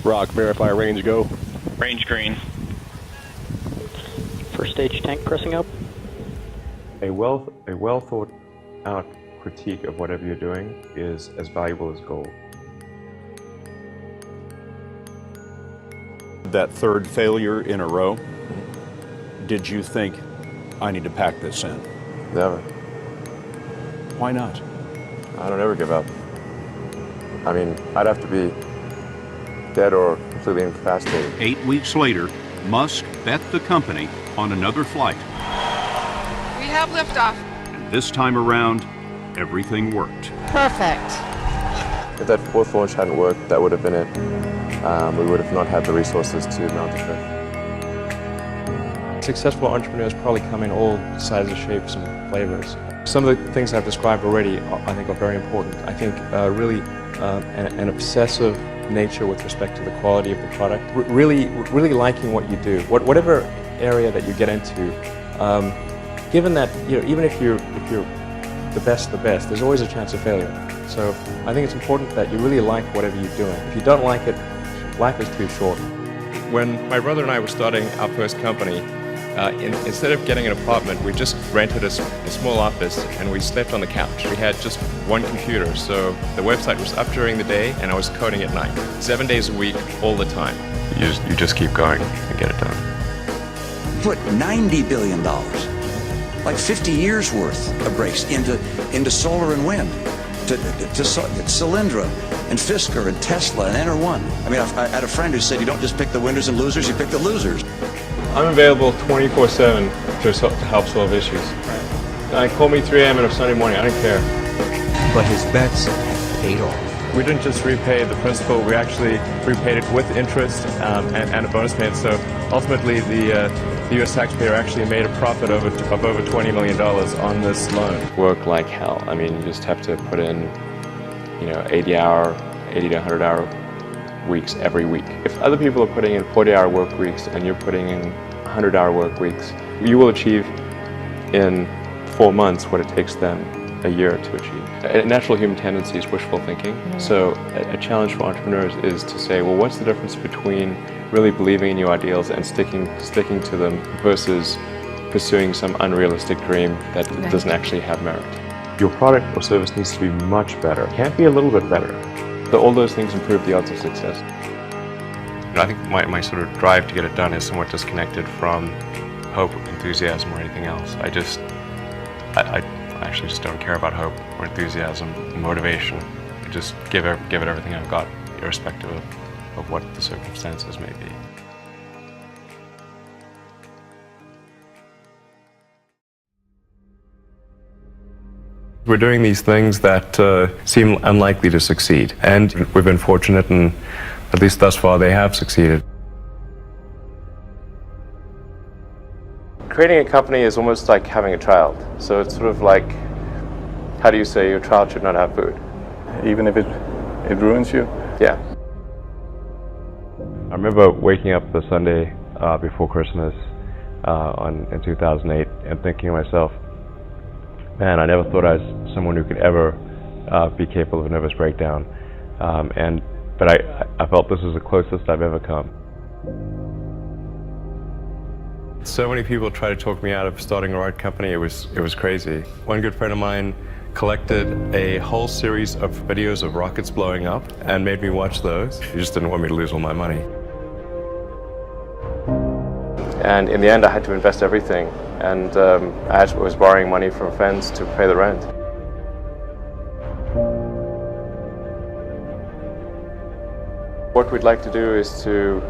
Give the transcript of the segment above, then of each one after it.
Rock, verify range, go. Range green. First stage tank pressing up. A well thought out critique of whatever you're doing is as valuable as gold. That third failure in a row, did you think, I need to pack this in? Never. Why not? I don't ever give up. I mean, I'd have to be dead or completely incapacitated. 8 weeks later, Musk bet the company on another flight. We have liftoff. And this time around, everything worked. Perfect. If that fourth launch hadn't worked, that would have been it. We would have not had the resources to mount the fifth. Successful entrepreneurs probably come in all sizes, shapes, and flavors. Some of the things I've described already, I think, are very important. I think really an obsessive nature with respect to the quality of the product. Really liking what you do, whatever area that you get into. Given that, even if you're the best, there's always a chance of failure. So I think it's important that you really like whatever you're doing. If you don't like it, life is too short. When my brother and I were starting our first company, instead of getting an apartment, we just rented a small office and we slept on the couch. We had just one computer, so the website was up during the day and I was coding at night. 7 days a week, all the time. You just keep going and get it done. Put $90 billion, like 50 years worth of breaks into solar and wind, to Solyndra and Fisker and Tesla and Enter1. I mean, I had a friend who said you don't just pick the winners and losers, you pick the losers. I'm available 24/7 to help solve issues. Call me 3 a.m. on a Sunday morning, I don't care. But his bets paid off. We didn't just repay the principal, we actually repaid it with interest and a bonus payment. So ultimately the U.S. taxpayer actually made a profit of over $20 million on this loan. Work like hell. I mean, you just have to put in 80 to 100-hour weeks every week. If other people are putting in 40-hour work weeks and you're putting in 100-hour work weeks, you will achieve in 4 months what it takes them a year to achieve. A natural human tendency is wishful thinking. So a challenge for entrepreneurs is to say, well, what's the difference between really believing in your ideals and sticking to them versus pursuing some unrealistic dream that doesn't actually have merit? Your product or service needs to be much better. It can't be a little bit better. So all those things improve the odds of success. I think my sort of drive to get it done is somewhat disconnected from hope, enthusiasm, or anything else. I actually just don't care about hope or enthusiasm, motivation. I just give it everything I've got, irrespective of what the circumstances may be. We're doing these things that seem unlikely to succeed, and we've been fortunate, and at least thus far they have succeeded. Creating a company is almost like having a child. So it's sort of like, how do you say your child should not have food? Even if it ruins you? Yeah. I remember waking up the Sunday before Christmas in 2008 and thinking to myself, man, I never thought I was someone who could ever be capable of a nervous breakdown. But I felt this was the closest I've ever come. So many people tried to talk me out of starting a art company. It was crazy. One good friend of mine collected a whole series of videos of rockets blowing up and made me watch those. He just didn't want me to lose all my money. And in the end, I had to invest everything. And I was borrowing money from friends to pay the rent. What we'd like to do is to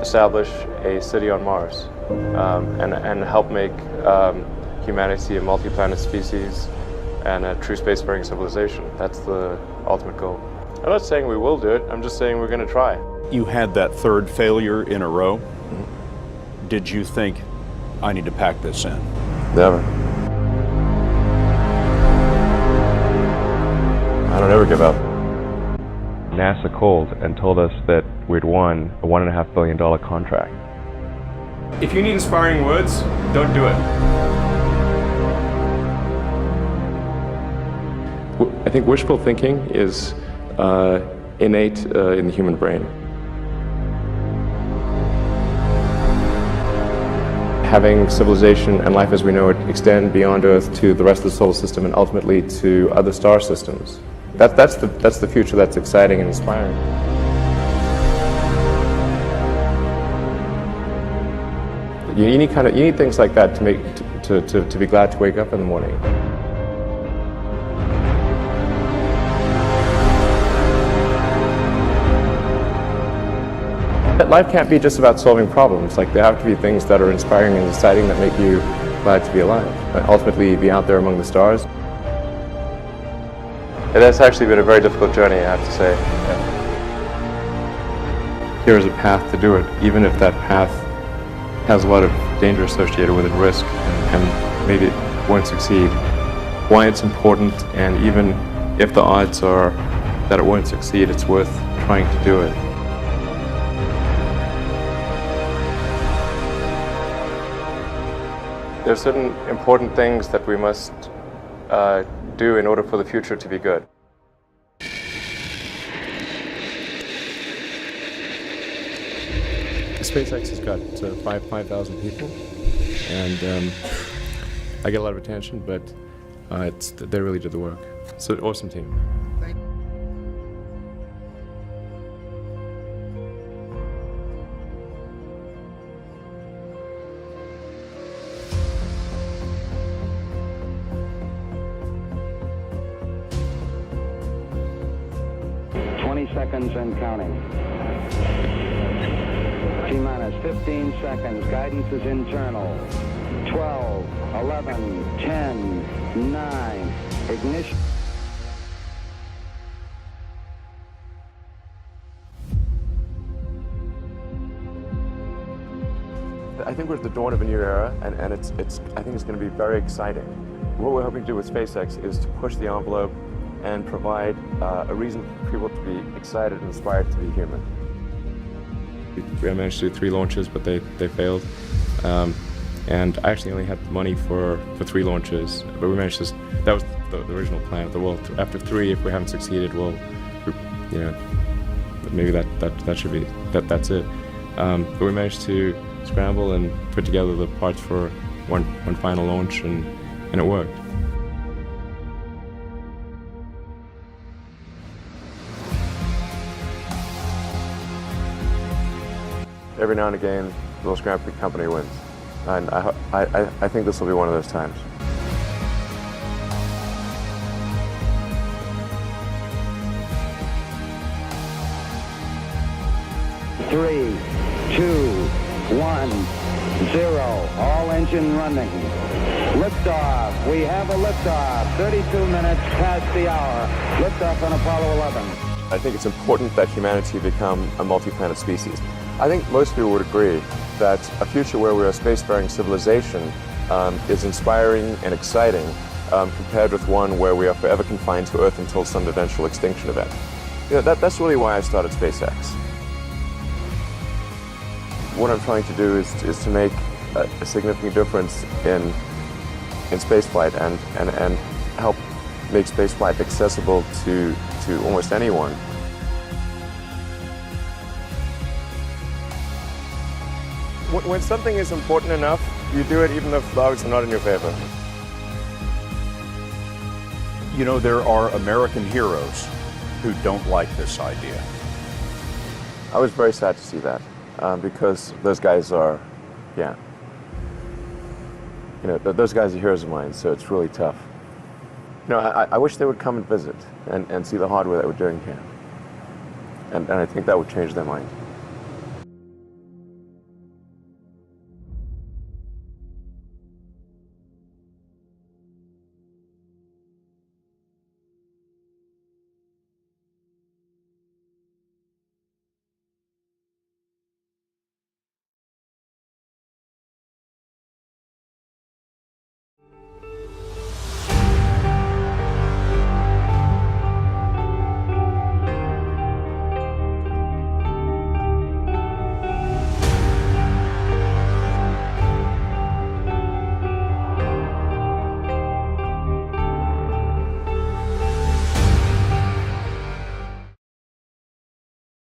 establish a city on Mars and help make humanity a multi-planet species and a true spacefaring civilization. That's the ultimate goal. I'm not saying we will do it, I'm just saying we're going to try. You had that third failure in a row. Did you think, I need to pack this in? Never. I don't ever give up. NASA called and told us that we'd won a $1.5 billion contract. If you need inspiring words, don't do it. I think wishful thinking is innate in the human brain. having civilization and life as we know it extend beyond Earth to the rest of the solar system and ultimately to other star systems. That's the future that's exciting and inspiring. You need things like that to be glad to wake up in the morning. Life can't be just about solving problems. Like, there have to be things that are inspiring and exciting that make you glad to be alive. Ultimately, be out there among the stars. It has actually been a very difficult journey, I have to say. Yeah. Here is a path to do it, even if that path has a lot of danger associated with it, risk, and maybe it won't succeed. Why it's important, and even if the odds are that it won't succeed, it's worth trying to do it. There are certain important things that we must do in order for the future to be good. SpaceX has got 5,000 people, and I get a lot of attention, but they really did the work. It's an awesome team. 20 seconds and counting. T-minus 15 seconds. Guidance is internal. 12, 11, 10, 9. Ignition. I think we're at the dawn of a new era, and I think it's going to be very exciting. What we're hoping to do with SpaceX is to push the envelope and provide a reason for people to be excited and inspired to be human. We managed to do 3 launches, but they failed. And I actually only had money for 3 launches, but we managed to. That was the original plan. Well, after 3, if we haven't succeeded, well, maybe that should be that's it. But we managed to scramble and put together the parts for one final launch, and it worked. Every now and again, the little scrappy company wins, and I think this will be one of those times. Three, 2, 1, 0. All engine running. Liftoff. We have a liftoff. 32 minutes past the hour. Liftoff on Apollo 11. I think it's important that humanity become a multi-planet species. I think most people would agree that a future where we're a spacefaring civilization is inspiring and exciting compared with one where we are forever confined to Earth until some eventual extinction event. That's really why I started SpaceX. What I'm trying to do is to make a significant difference in spaceflight and help make spaceflight accessible to almost anyone. When something is important enough, you do it even if the odds are not in your favor. You know, there are American heroes who don't like this idea. I was very sad to see that because those guys are, those guys are heroes of mine, so it's really tough. I wish they would come and visit and see the hardware that we're doing here. And I think that would change their mind.